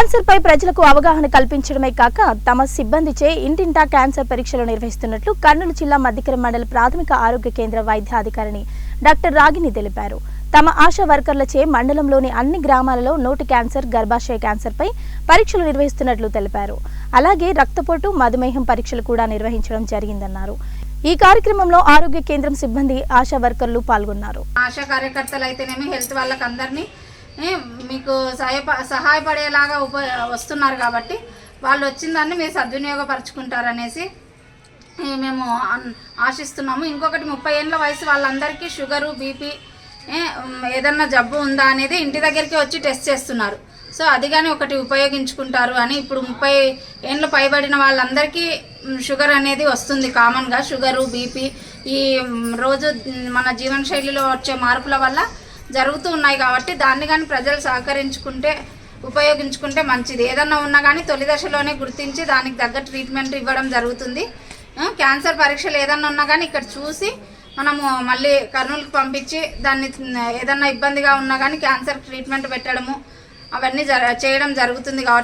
Cancer పై ప్రజలకు అవగాహన కల్పించడమే కాక తమ సిబ్బందిచే ఇంటింటా క్యాన్సర్ పరీక్షలు నిర్వహిస్తున్నట్లు కర్నూలు జిల్లా మద్దికర మండల ప్రాథమిక ఆరోగ్య కేంద్ర వైద్యాధికారిని డాక్టర్ రాగిని తెలిపారు. తమ ఆశా వర్కర్లచే మండలంలోని అన్ని గ్రామాలలో నోటి క్యాన్సర్, గర్భాశయ క్యాన్సర్ పై పరీక్షలు నిర్వహిస్తున్నట్లు తెలిపారు. అలాగే రక్తపోటు, మధుమేహం పరీక్షలు కూడా నిర్వహించడం జరిగిందన్నారు. ఈ కార్యక్రమంలో ఆరోగ్య కేంద్రం సిబ్బంది, ఆశా వర్కర్లు పాల్గొన్నారు. ఆశా కార్యకర్తలు అయితేనేమి హెల్త్ వాళ్ళకి అందరినీ మీకు సహాయపడేలాగా వస్తున్నారు కాబట్టి వాళ్ళు వచ్చిన దాన్ని మీరు సద్వినియోగపరచుకుంటారనేసి మేము ఆశిస్తున్నాము. ఇంకొకటి 30 ఏళ్ళ వయసు వాళ్ళందరికీ షుగరు, బీపీ, ఏదన్నా జబ్బు ఉందా అనేది ఇంటి దగ్గరికి వచ్చి టెస్ట్ చేస్తున్నారు. సో అది కానీ ఒకటి ఉపయోగించుకుంటారు అని ఇప్పుడు 30 ఏళ్ళు పైబడిన వాళ్ళందరికీ షుగర్ అనేది వస్తుంది. కామన్గా షుగరు, బీపీ ఈ రోజు మన జీవనశైలిలో వచ్చే మార్పుల వల్ల జరుగుతూ ఉన్నాయి కాబట్టి దాన్ని కానీ ప్రజలు సహకరించుకుంటే, ఉపయోగించుకుంటే మంచిది. ఏదన్నా ఉన్నా కానీ తొలి దశలోనే గుర్తించి దానికి తగ్గ ట్రీట్మెంట్ ఇవ్వడం జరుగుతుంది. క్యాన్సర్ పరీక్షలు ఏదన్నా ఉన్నా కానీ ఇక్కడ చూసి మనము మళ్ళీ కర్నూలుకి పంపించి దాన్ని ఏదన్నా ఇబ్బందిగా ఉన్నా కానీ క్యాన్సర్ ట్రీట్మెంట్ పెట్టడము అవన్నీ చేయడం జరుగుతుంది కాబట్టి